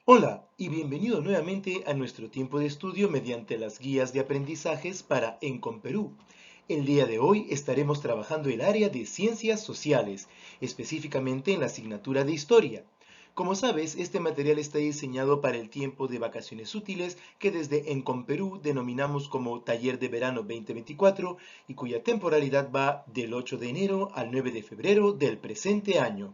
Hola y bienvenido nuevamente a nuestro tiempo de estudio mediante las guías de aprendizajes para Perú. El día de hoy estaremos trabajando el área de ciencias sociales, específicamente en la asignatura de historia. Como sabes, este material está diseñado para el tiempo de vacaciones útiles que desde Perú denominamos como Taller de Verano 2024 y cuya temporalidad va del 8 de enero al 9 de febrero del presente año.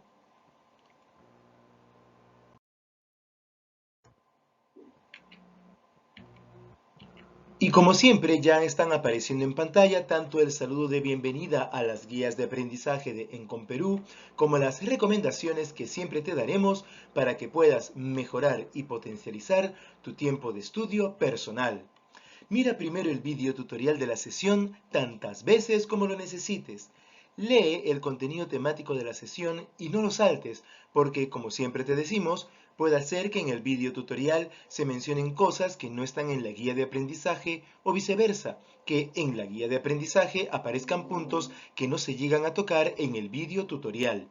Y como siempre, ya están apareciendo en pantalla tanto el saludo de bienvenida a las guías de aprendizaje de Perú, como las recomendaciones que siempre te daremos para que puedas mejorar y potencializar tu tiempo de estudio personal. Mira primero el vídeo tutorial de la sesión tantas veces como lo necesites. Lee el contenido temático de la sesión y no lo saltes, porque como siempre te decimos, puede ser que en el vídeo tutorial se mencionen cosas que no están en la guía de aprendizaje o viceversa, que en la guía de aprendizaje aparezcan puntos que no se llegan a tocar en el vídeo tutorial.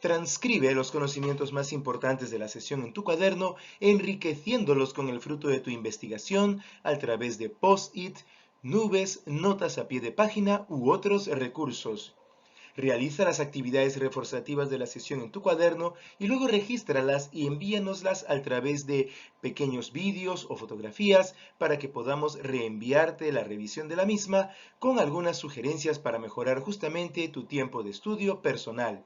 Transcribe los conocimientos más importantes de la sesión en tu cuaderno, enriqueciéndolos con el fruto de tu investigación a través de post-it, nubes, notas a pie de página u otros recursos. Realiza las actividades reforzativas de la sesión en tu cuaderno y luego regístralas y envíanoslas a través de pequeños vídeos o fotografías para que podamos reenviarte la revisión de la misma con algunas sugerencias para mejorar justamente tu tiempo de estudio personal.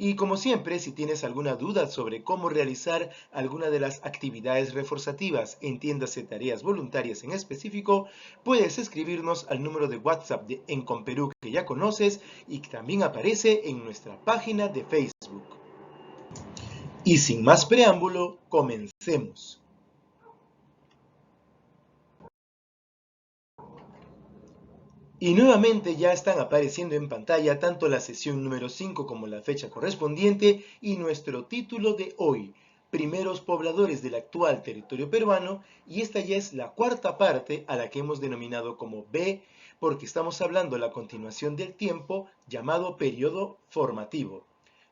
Y como siempre, si tienes alguna duda sobre cómo realizar alguna de las actividades reforzativas, entiéndase tareas voluntarias en específico, puedes escribirnos al número de WhatsApp de Encomperú que ya conoces y que también aparece en nuestra página de Facebook. Y sin más preámbulo, comencemos. Y nuevamente ya están apareciendo en pantalla tanto la sesión número 5 como la fecha correspondiente y nuestro título de hoy, primeros pobladores del actual territorio peruano, y esta ya es la cuarta parte a la que hemos denominado como B, porque estamos hablando de la continuación del tiempo llamado periodo formativo.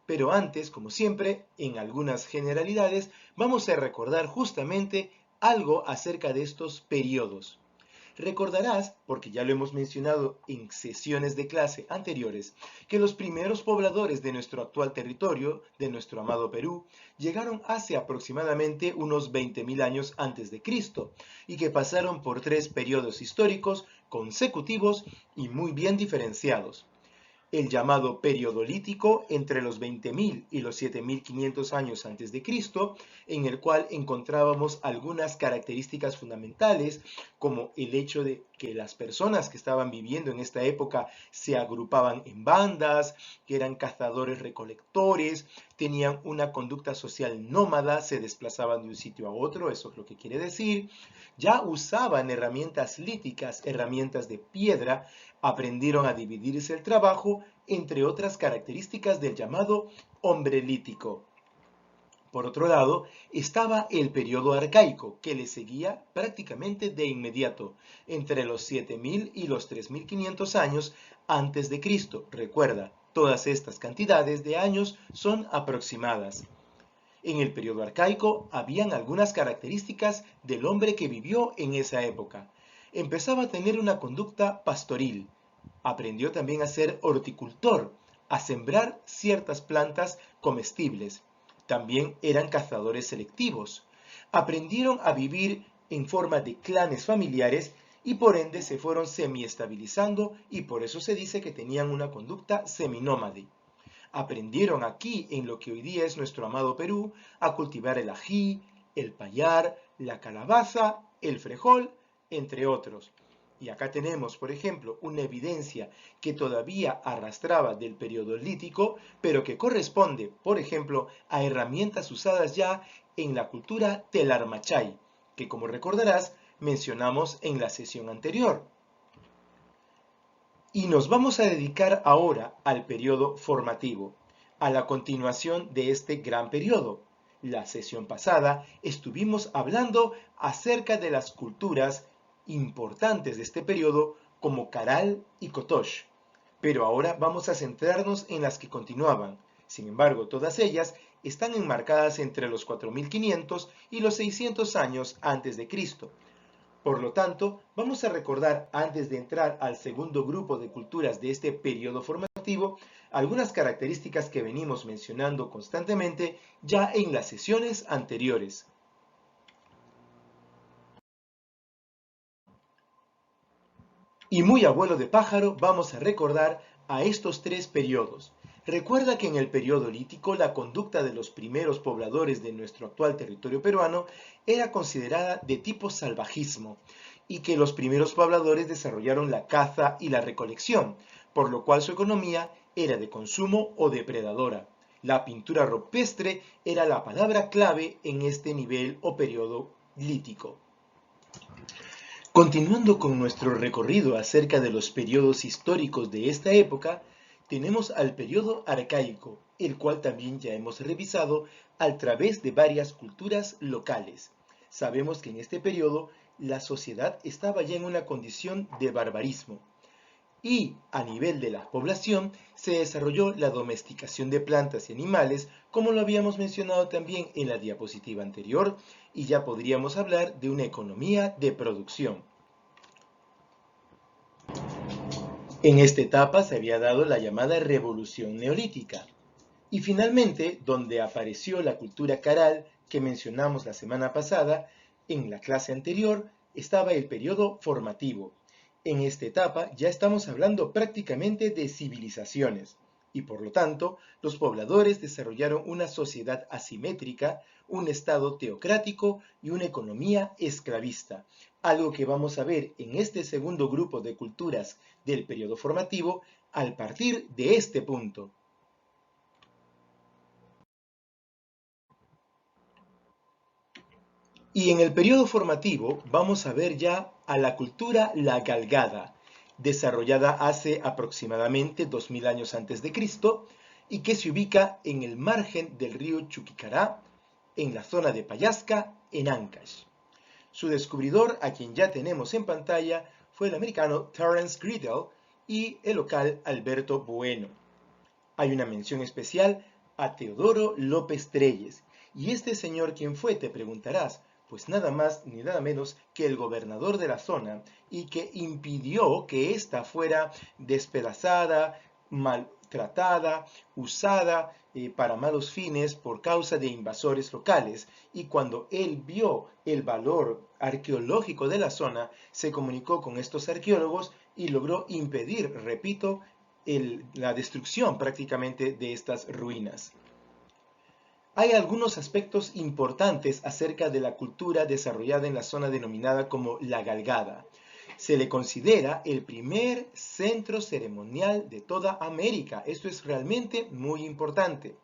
Pero antes, como siempre, en algunas generalidades, vamos a recordar justamente algo acerca de estos periodos. Recordarás, porque ya lo hemos mencionado en sesiones de clase anteriores, que los primeros pobladores de nuestro actual territorio, de nuestro amado Perú, llegaron hace aproximadamente unos 20.000 años antes de Cristo y que pasaron por tres periodos históricos consecutivos y muy bien diferenciados: el llamado Período Lítico entre los 20.000 y los 7.500 años antes de Cristo, en el cual encontrábamos algunas características fundamentales, como el hecho de que las personas que estaban viviendo en esta época se agrupaban en bandas, que eran cazadores-recolectores, tenían una conducta social nómada, se desplazaban de un sitio a otro, eso es lo que quiere decir. Ya usaban herramientas líticas, herramientas de piedra, aprendieron a dividirse el trabajo, entre otras características del llamado hombre lítico. Por otro lado, estaba el periodo arcaico, que le seguía prácticamente de inmediato, entre los 7.000 y los 3.500 años antes de Cristo. Recuerda, todas estas cantidades de años son aproximadas. En el periodo arcaico habían algunas características del hombre que vivió en esa época. Empezaba a tener una conducta pastoril. Aprendió también a ser horticultor, a sembrar ciertas plantas comestibles. También eran cazadores selectivos. Aprendieron a vivir en forma de clanes familiares y por ende se fueron semiestabilizando y por eso se dice que tenían una conducta seminómade. Aprendieron aquí, en lo que hoy día es nuestro amado Perú, a cultivar el ají, el payar, la calabaza, el frejol, entre otros. Y acá tenemos, por ejemplo, una evidencia que todavía arrastraba del periodo lítico, pero que corresponde, por ejemplo, a herramientas usadas ya en la cultura telarmachay, que como recordarás mencionamos en la sesión anterior. Y nos vamos a dedicar ahora al periodo formativo, a la continuación de este gran periodo. La sesión pasada estuvimos hablando acerca de las culturas importantes de este periodo como Caral y Kotosh, pero ahora vamos a centrarnos en las que continuaban. Sin embargo, todas ellas están enmarcadas entre los 4500 y los 600 años antes de Cristo. Por lo tanto, vamos a recordar, antes de entrar al segundo grupo de culturas de este periodo formativo, algunas características que venimos mencionando constantemente ya en las sesiones anteriores. Y muy abuelo de pájaro, vamos a recordar a estos tres periodos. Recuerda que en el periodo lítico la conducta de los primeros pobladores de nuestro actual territorio peruano era considerada de tipo salvajismo y que los primeros pobladores desarrollaron la caza y la recolección, por lo cual su economía era de consumo o depredadora. La pintura rupestre era la palabra clave en este nivel o periodo lítico. Continuando con nuestro recorrido acerca de los periodos históricos de esta época, tenemos al periodo arcaico, el cual también ya hemos revisado a través de varias culturas locales. Sabemos que en este periodo la sociedad estaba ya en una condición de barbarismo y a nivel de la población se desarrolló la domesticación de plantas y animales, como lo habíamos mencionado también en la diapositiva anterior, y ya podríamos hablar de una economía de producción. En esta etapa se había dado la llamada revolución neolítica. Y finalmente, donde apareció la cultura caral que mencionamos la semana pasada, en la clase anterior estaba el periodo formativo. En esta etapa ya estamos hablando prácticamente de civilizaciones y por lo tanto los pobladores desarrollaron una sociedad asimétrica, un estado teocrático y una economía esclavista, algo que vamos a ver en este segundo grupo de culturas del periodo formativo al partir de este punto. Y en el periodo formativo vamos a ver ya a la cultura la galgada, desarrollada hace aproximadamente 2000 años antes de Cristo y que se ubica en el margen del río Chuquicará, en la zona de Payasca, en Ancash. Su descubridor, a quien ya tenemos en pantalla, fue el americano Terence Griddell y el local Alberto Bueno. Hay una mención especial a Teodoro López Trelles. ¿Y este señor quién fue? Te preguntarás. Pues nada más ni nada menos que el gobernador de la zona y que impidió que ésta fuera despedazada, maltratada, usada para malos fines por causa de invasores locales. Y cuando él vio el valor arqueológico de la zona, se comunicó con estos arqueólogos y logró impedir, repito, la destrucción prácticamente de estas ruinas. Hay algunos aspectos importantes acerca de la cultura desarrollada en la zona denominada como La Galgada. Se le considera el primer centro ceremonial de toda América. Esto es realmente muy importante.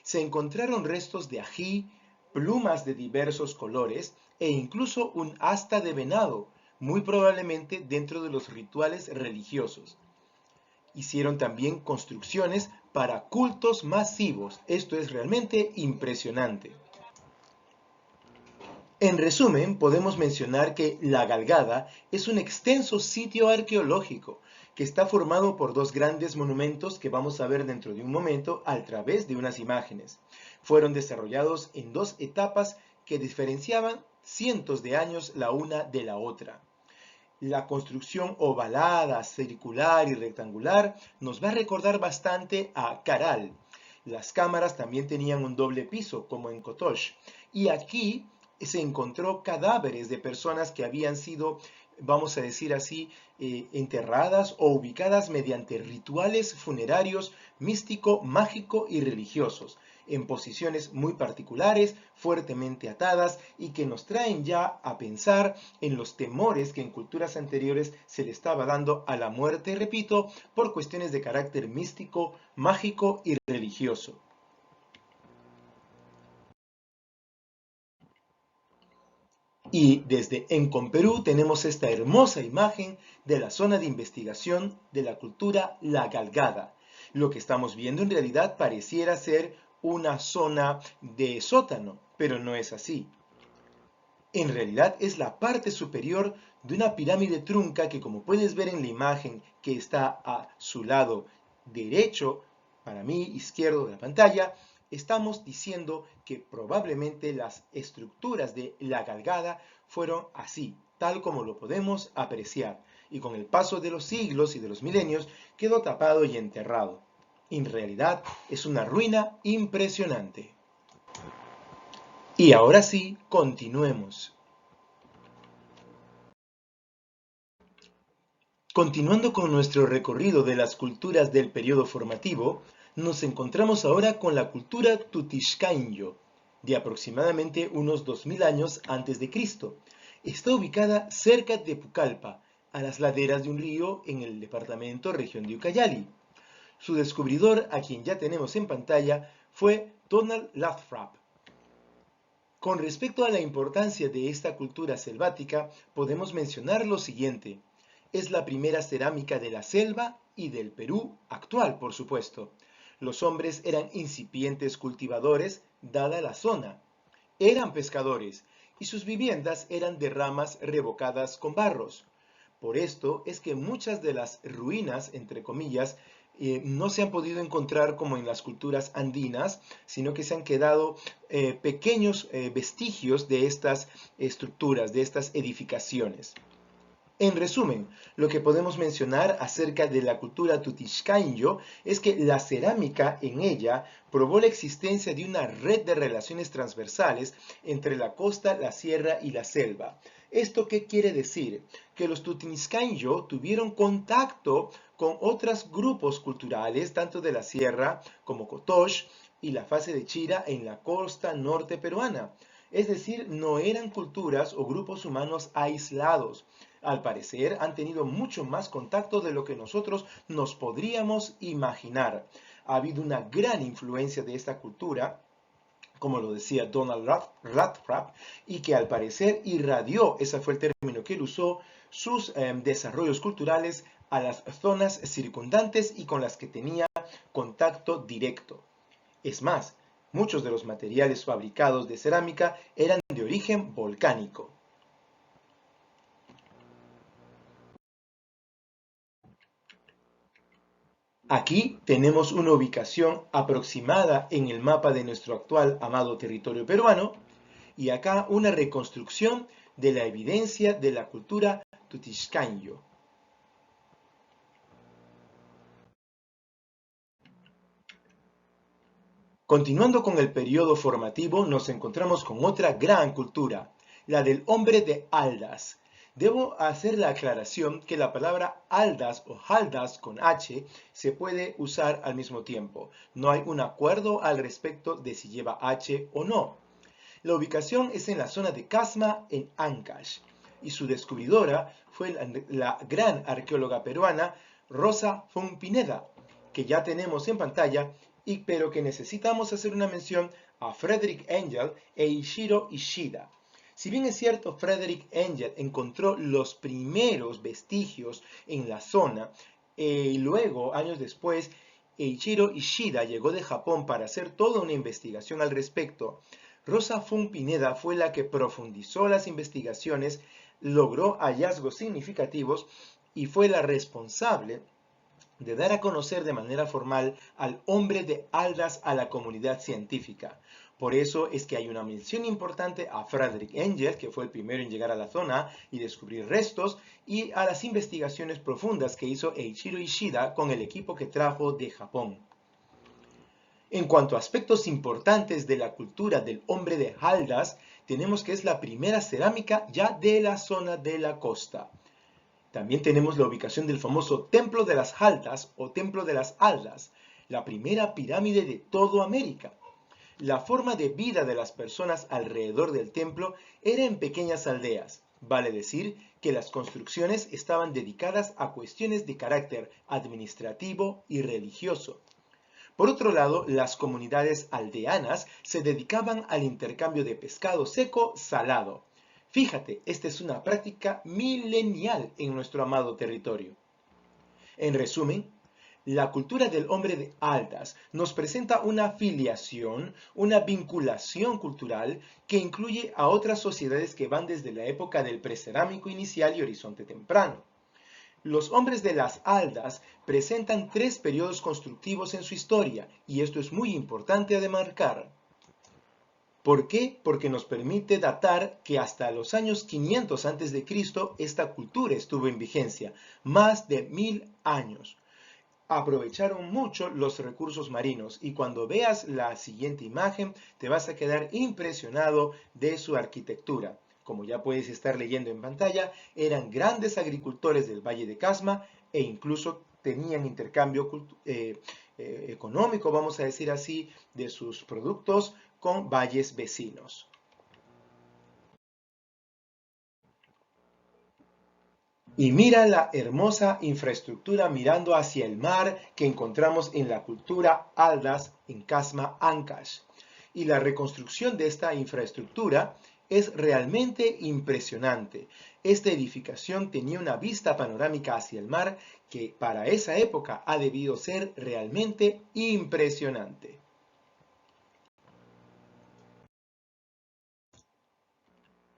Se encontraron restos de ají, plumas de diversos colores e incluso un asta de venado, muy probablemente dentro de los rituales religiosos. Hicieron también construcciones para cultos masivos. Esto es realmente impresionante. En resumen, podemos mencionar que La Galgada es un extenso sitio arqueológico que está formado por dos grandes monumentos que vamos a ver dentro de un momento a través de unas imágenes. Fueron desarrollados en dos etapas que diferenciaban cientos de años la una de la otra. La construcción ovalada, circular y rectangular nos va a recordar bastante a Caral. Las cámaras también tenían un doble piso, como en Kotosh. Y aquí se encontró cadáveres de personas que habían sido, vamos a decir así, enterradas o ubicadas mediante rituales funerarios místico, mágico y religiosos, en posiciones muy particulares, fuertemente atadas y que nos traen ya a pensar en los temores que en culturas anteriores se le estaba dando a la muerte, repito, por cuestiones de carácter místico, mágico y religioso. Y desde Encom, Perú, tenemos esta hermosa imagen de la zona de investigación de la cultura La Galgada. Lo que estamos viendo en realidad pareciera ser una zona de sótano, pero no es así. En realidad es la parte superior de una pirámide trunca que, como puedes ver en la imagen que está a su lado derecho, para mí izquierdo de la pantalla, estamos diciendo que probablemente las estructuras de la Galgada fueron así, tal como lo podemos apreciar, y con el paso de los siglos y de los milenios quedó tapado y enterrado. En realidad es una ruina impresionante. Y ahora sí, continuemos. Continuando con nuestro recorrido de las culturas del periodo formativo, nos encontramos ahora con la cultura Tutixcainyo, de aproximadamente unos 2000 años antes de Cristo. Está ubicada cerca de Pucallpa, a las laderas de un río en el departamento región de Ucayali. Su descubridor, a quien ya tenemos en pantalla, fue Donald Lathrop. Con respecto a la importancia de esta cultura selvática, podemos mencionar lo siguiente. Es la primera cerámica de la selva y del Perú actual, por supuesto. Los hombres eran incipientes cultivadores, dada la zona. Eran pescadores, y sus viviendas eran de ramas revocadas con barros. Por esto es que muchas de las ruinas, entre comillas, no se han podido encontrar como en las culturas andinas, sino que se han quedado pequeños vestigios de estas estructuras, de estas edificaciones. En resumen, lo que podemos mencionar acerca de la cultura Tutixcainyo es que la cerámica en ella probó la existencia de una red de relaciones transversales entre la costa, la sierra y la selva. ¿Esto qué quiere decir? Que los Tutixcainyo tuvieron contacto con otros grupos culturales, tanto de la sierra como Cotosh y la fase de Chira en la costa norte peruana. Es decir, no eran culturas o grupos humanos aislados. Al parecer, han tenido mucho más contacto de lo que nosotros nos podríamos imaginar. Ha habido una gran influencia de esta cultura, como lo decía Donald Lathrop, y que al parecer irradió, ese fue el término que él usó, sus desarrollos culturales a las zonas circundantes y con las que tenía contacto directo. Es más, muchos de los materiales fabricados de cerámica eran de origen volcánico. Aquí tenemos una ubicación aproximada en el mapa de nuestro actual amado territorio peruano y acá una reconstrucción de la evidencia de la cultura Tutixcainyo. Continuando con el periodo formativo, nos encontramos con otra gran cultura, la del hombre de Aldas. Debo hacer la aclaración que la palabra Aldas o Haldas con H se puede usar al mismo tiempo. No hay un acuerdo al respecto de si lleva H o no. La ubicación es en la zona de Casma, en Ancash, y su descubridora fue la gran arqueóloga peruana Rosa Fun Pineda, que ya tenemos en pantalla, pero que necesitamos hacer una mención a Frederick Engel e Ichiro Ishida. Si bien es cierto, Frederick Engel encontró los primeros vestigios en la zona, y luego, años después, Eiichiro Ishida llegó de Japón para hacer toda una investigación al respecto. Rosa Fun Pineda fue la que profundizó las investigaciones, logró hallazgos significativos y fue la responsable de dar a conocer de manera formal al hombre de Aldas a la comunidad científica. Por eso es que hay una mención importante a Frederick Engel, que fue el primero en llegar a la zona y descubrir restos, y a las investigaciones profundas que hizo Eiichiro Ishida con el equipo que trajo de Japón. En cuanto a aspectos importantes de la cultura del hombre de Haldas, tenemos que es la primera cerámica ya de la zona de la costa. También tenemos la ubicación del famoso Templo de las Haldas o Templo de las Aldas, la primera pirámide de toda América. La forma de vida de las personas alrededor del templo era en pequeñas aldeas, vale decir que las construcciones estaban dedicadas a cuestiones de carácter administrativo y religioso. Por otro lado, las comunidades aldeanas se dedicaban al intercambio de pescado seco salado. Fíjate, esta es una práctica milenial en nuestro amado territorio. En resumen, la cultura del hombre de Aldas nos presenta una filiación, una vinculación cultural que incluye a otras sociedades que van desde la época del precerámico inicial y horizonte temprano. Los hombres de las Aldas presentan 3 periodos constructivos en su historia, y esto es muy importante de marcar. ¿Por qué? Porque nos permite datar que hasta los años 500 a.C. esta cultura estuvo en vigencia, más de 1000 años. Aprovecharon mucho los recursos marinos y cuando veas la siguiente imagen te vas a quedar impresionado de su arquitectura. Como ya puedes estar leyendo en pantalla, eran grandes agricultores del Valle de Casma e incluso tenían intercambio económico, vamos a decir así, de sus productos con valles vecinos. Y mira la hermosa infraestructura mirando hacia el mar que encontramos en la cultura Aldas en Casma, Ancash. Y la reconstrucción de esta infraestructura es realmente impresionante. Esta edificación tenía una vista panorámica hacia el mar que para esa época ha debido ser realmente impresionante.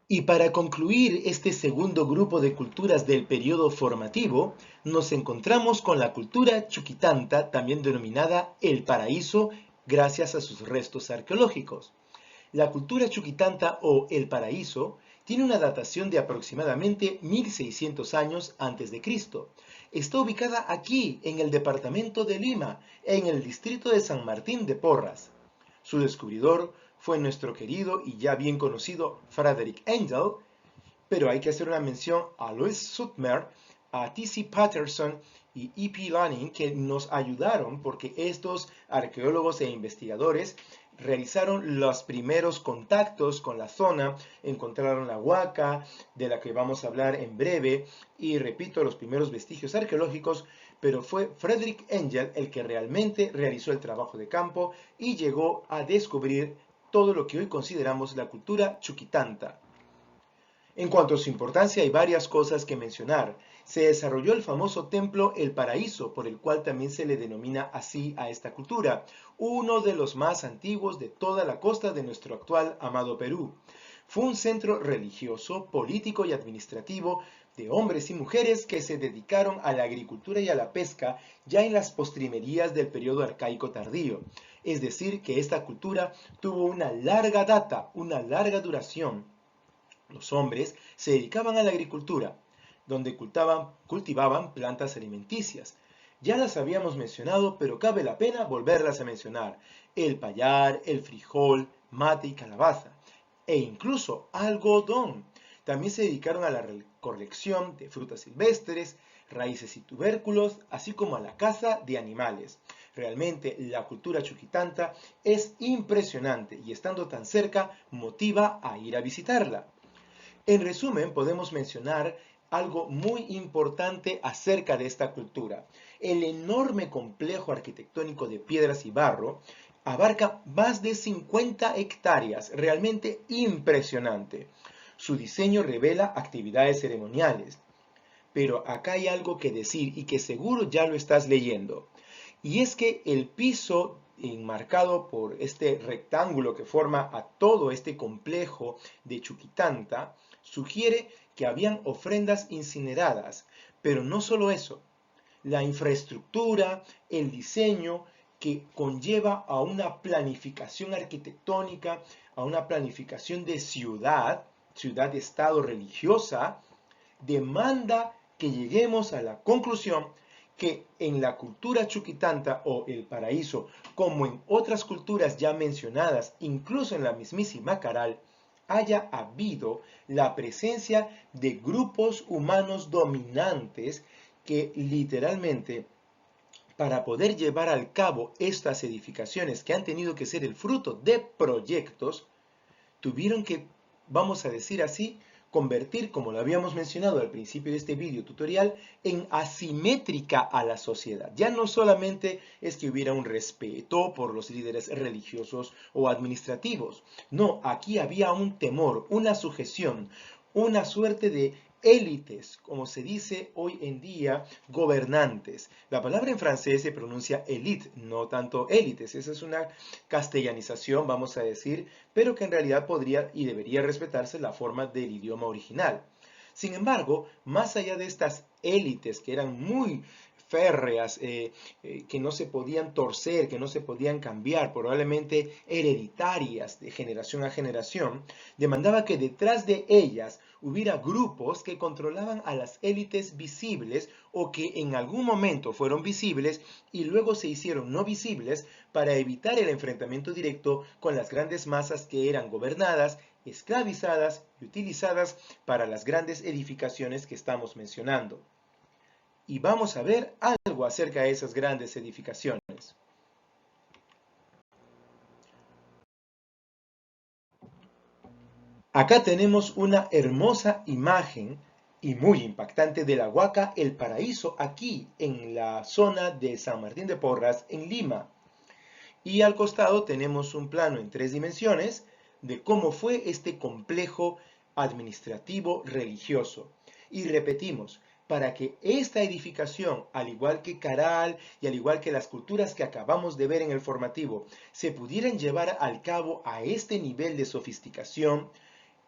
Y para concluir este segundo grupo de culturas del periodo formativo, nos encontramos con la cultura chuquitanta, también denominada el paraíso, gracias a sus restos arqueológicos. La cultura chuquitanta o el paraíso tiene una datación de aproximadamente 1600 años antes de Cristo. Está ubicada aquí, en el departamento de Lima, en el distrito de San Martín de Porras. Su descubridor fue nuestro querido y ya bien conocido Frederick Engel, pero hay que hacer una mención a Louis Suttmer, a T.C. Patterson y E.P. Lanning, que nos ayudaron porque estos arqueólogos e investigadores realizaron los primeros contactos con la zona, encontraron la huaca, de la que vamos a hablar en breve, y repito, los primeros vestigios arqueológicos, pero fue Frederick Engel el que realmente realizó el trabajo de campo y llegó a descubrir todo lo que hoy consideramos la cultura chuquitanta. En cuanto a su importancia, hay varias cosas que mencionar. Se desarrolló el famoso templo El Paraíso, por el cual también se le denomina así a esta cultura, uno de los más antiguos de toda la costa de nuestro actual amado Perú. Fue un centro religioso, político y administrativo de hombres y mujeres que se dedicaron a la agricultura y a la pesca ya en las postrimerías del periodo arcaico tardío. Es decir, que esta cultura tuvo una larga data, una larga duración. Los hombres se dedicaban a la agricultura, donde cultivaban plantas alimenticias. Ya las habíamos mencionado, pero cabe la pena volverlas a mencionar. El payar, el frijol, mate y calabaza, e incluso algodón. También se dedicaron a la recolección de frutas silvestres, raíces y tubérculos, así como a la caza de animales. Realmente la cultura chuquitanta es impresionante y estando tan cerca motiva a ir a visitarla. En resumen, podemos mencionar algo muy importante acerca de esta cultura. El enorme complejo arquitectónico de piedras y barro abarca más de 50 hectáreas, realmente impresionante. Su diseño revela actividades ceremoniales. Pero acá hay algo que decir y que seguro ya lo estás leyendo. Y es que el piso enmarcado por este rectángulo que forma a todo este complejo de Chuquitanta sugiere que habían ofrendas incineradas, pero no solo eso, la infraestructura, el diseño que conlleva a una planificación arquitectónica, a una planificación de ciudad, ciudad-estado religiosa, demanda que lleguemos a la conclusión que en la cultura chuquitanta o el paraíso, como en otras culturas ya mencionadas, incluso en la mismísima Caral, haya habido la presencia de grupos humanos dominantes que literalmente para poder llevar al cabo estas edificaciones que han tenido que ser el fruto de proyectos, tuvieron que, vamos a decir así, convertir, como lo habíamos mencionado al principio de este video tutorial, en asimétrica a la sociedad. Ya no solamente es que hubiera un respeto por los líderes religiosos o administrativos. No, aquí había un temor, una sujeción, una suerte de élites, como se dice hoy en día, gobernantes. La palabra en francés se pronuncia élite, no tanto élites. Esa es una castellanización, vamos a decir, pero que en realidad podría y debería respetarse la forma del idioma original. Sin embargo, más allá de estas élites que eran muy férreas, que no se podían torcer, que no se podían cambiar, probablemente hereditarias de generación a generación, demandaba que detrás de ellas hubiera grupos que controlaban a las élites visibles o que en algún momento fueron visibles y luego se hicieron no visibles para evitar el enfrentamiento directo con las grandes masas que eran gobernadas, esclavizadas y utilizadas para las grandes edificaciones que estamos mencionando. Y vamos a ver algo acerca de esas grandes edificaciones. Acá tenemos una hermosa imagen y muy impactante de la Huaca El Paraíso, aquí en la zona de San Martín de Porras, en Lima. Y al costado tenemos un plano en 3 dimensiones de cómo fue este complejo administrativo religioso. Y repetimos, para que esta edificación, al igual que Caral y al igual que las culturas que acabamos de ver en el formativo, se pudieran llevar al cabo a este nivel de sofisticación,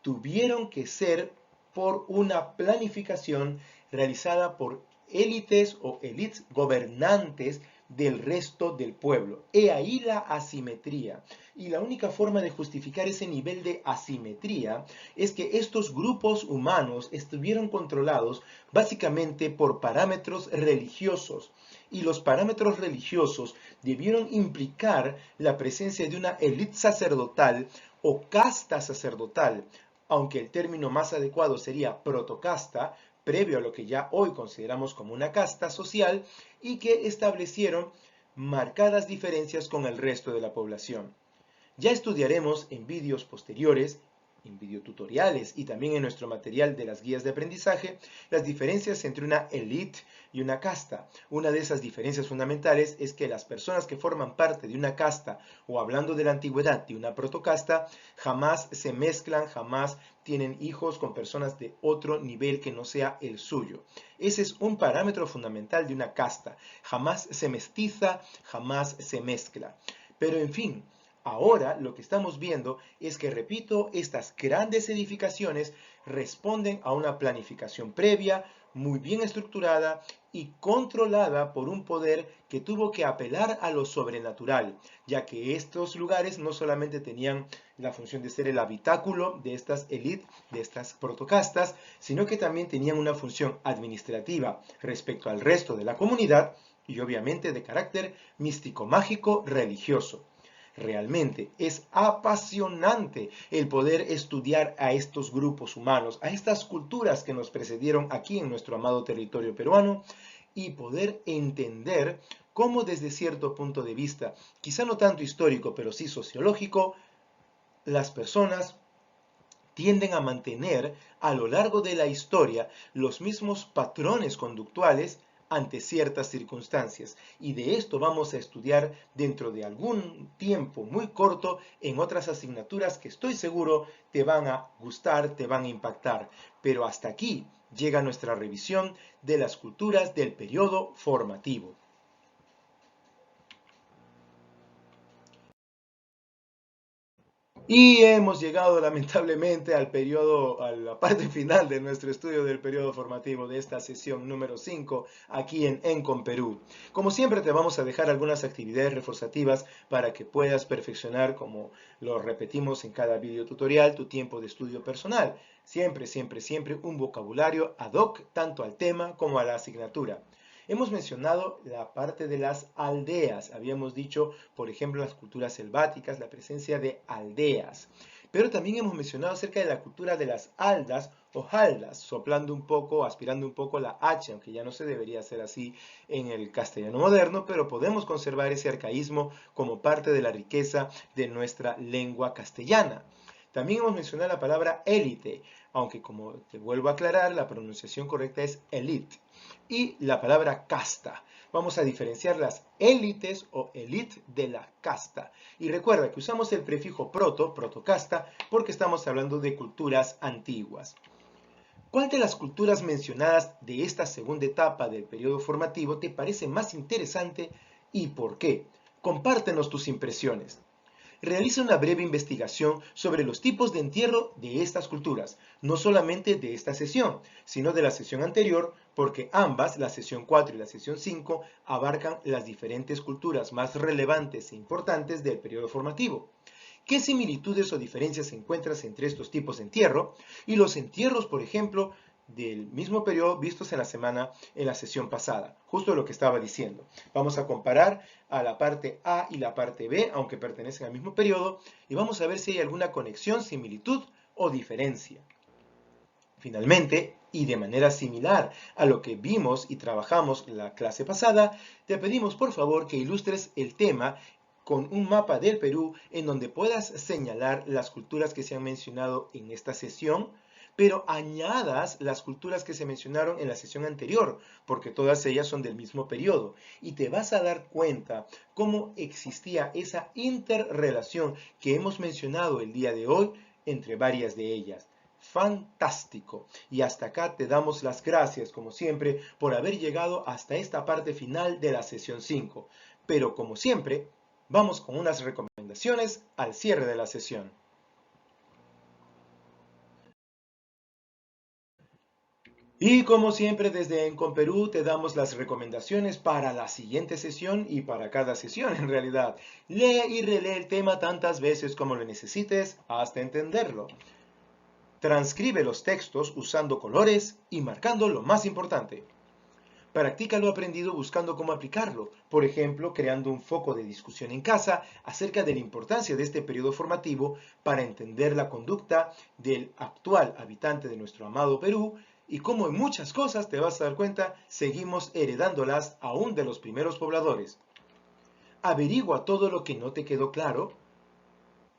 tuvieron que ser por una planificación realizada por élites o élites gobernantes del resto del pueblo. He ahí la asimetría. Y la única forma de justificar ese nivel de asimetría es que estos grupos humanos estuvieron controlados básicamente por parámetros religiosos. Y los parámetros religiosos debieron implicar la presencia de una élite sacerdotal o casta sacerdotal, aunque el término más adecuado sería protocasta, previo a lo que ya hoy consideramos como una casta social, y que establecieron marcadas diferencias con el resto de la población. Ya estudiaremos en vídeos posteriores, en videotutoriales y también en nuestro material de las guías de aprendizaje, las diferencias entre una élite y una casta. Una de esas diferencias fundamentales es que las personas que forman parte de una casta, o hablando de la antigüedad, de una protocasta, jamás se mezclan, jamás tienen hijos con personas de otro nivel que no sea el suyo. Ese es un parámetro fundamental de una casta. Jamás se mestiza, jamás se mezcla. Pero en fin, ahora lo que estamos viendo es que, repito, estas grandes edificaciones responden a una planificación previa, muy bien estructurada y controlada por un poder que tuvo que apelar a lo sobrenatural, ya que estos lugares no solamente tenían la función de ser el habitáculo de estas élites, de estas protocastas, sino que también tenían una función administrativa respecto al resto de la comunidad y obviamente de carácter místico-mágico religioso. Realmente es apasionante el poder estudiar a estos grupos humanos, a estas culturas que nos precedieron aquí en nuestro amado territorio peruano y poder entender cómo desde cierto punto de vista, quizá no tanto histórico, pero sí sociológico, las personas tienden a mantener a lo largo de la historia los mismos patrones conductuales ante ciertas circunstancias. Y de esto vamos a estudiar dentro de algún tiempo muy corto en otras asignaturas que estoy seguro te van a gustar, te van a impactar. Pero hasta aquí llega nuestra revisión de las culturas del periodo formativo. Y hemos llegado lamentablemente al periodo, a la parte final de nuestro estudio del periodo formativo de esta sesión número 5 aquí en Encom Perú. Como siempre te vamos a dejar algunas actividades reforzativas para que puedas perfeccionar, como lo repetimos en cada video tutorial, tu tiempo de estudio personal. Siempre, siempre, siempre un vocabulario ad hoc tanto al tema como a la asignatura. Hemos mencionado la parte de las aldeas. Habíamos dicho, por ejemplo, las culturas selváticas, la presencia de aldeas. Pero también hemos mencionado acerca de la cultura de las aldas o haldas, soplando un poco, aspirando un poco la H, aunque ya no se debería hacer así en el castellano moderno, pero podemos conservar ese arcaísmo como parte de la riqueza de nuestra lengua castellana. También hemos mencionado la palabra élite, aunque como te vuelvo a aclarar, la pronunciación correcta es elite. Y la palabra casta. Vamos a diferenciar las élites o elite de la casta. Y recuerda que usamos el prefijo proto, protocasta, porque estamos hablando de culturas antiguas. ¿Cuál de las culturas mencionadas de esta segunda etapa del periodo formativo te parece más interesante y por qué? Compártenos tus impresiones. Realiza una breve investigación sobre los tipos de entierro de estas culturas, no solamente de esta sesión, sino de la sesión anterior, porque ambas, la sesión 4 y la sesión 5, abarcan las diferentes culturas más relevantes e importantes del periodo formativo. ¿Qué similitudes o diferencias encuentras entre estos tipos de entierro y los entierros, por ejemplo, del mismo periodo vistos en la sesión pasada? Justo lo que estaba diciendo. Vamos a comparar a la parte A y la parte B, aunque pertenecen al mismo periodo, y vamos a ver si hay alguna conexión, similitud o diferencia. Finalmente, y de manera similar a lo que vimos y trabajamos en la clase pasada, te pedimos por favor que ilustres el tema con un mapa del Perú en donde puedas señalar las culturas que se han mencionado en esta sesión, pero añadas las culturas que se mencionaron en la sesión anterior, porque todas ellas son del mismo periodo, y te vas a dar cuenta cómo existía esa interrelación que hemos mencionado el día de hoy entre varias de ellas. Fantástico. Y hasta acá te damos las gracias, como siempre, por haber llegado hasta esta parte final de la sesión 5. Pero como siempre, vamos con unas recomendaciones al cierre de la sesión. Y como siempre desde Encomperú te damos las recomendaciones para la siguiente sesión y para cada sesión en realidad. Lee y relee el tema tantas veces como lo necesites hasta entenderlo. Transcribe los textos usando colores y marcando lo más importante. Practica lo aprendido buscando cómo aplicarlo, por ejemplo, creando un foco de discusión en casa acerca de la importancia de este periodo formativo para entender la conducta del actual habitante de nuestro amado Perú y cómo en muchas cosas, te vas a dar cuenta, seguimos heredándolas aún de los primeros pobladores. Averigua todo lo que no te quedó claro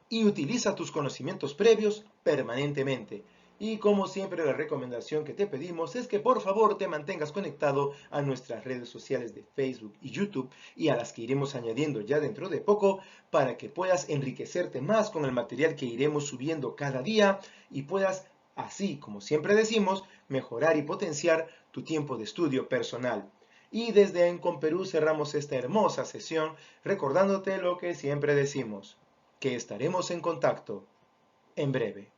y utiliza tus conocimientos previos permanentemente. Y como siempre la recomendación que te pedimos es que por favor te mantengas conectado a nuestras redes sociales de Facebook y YouTube y a las que iremos añadiendo ya dentro de poco para que puedas enriquecerte más con el material que iremos subiendo cada día y puedas así, como siempre decimos, mejorar y potenciar tu tiempo de estudio personal. Y desde Encomperú cerramos esta hermosa sesión recordándote lo que siempre decimos, que estaremos en contacto en breve.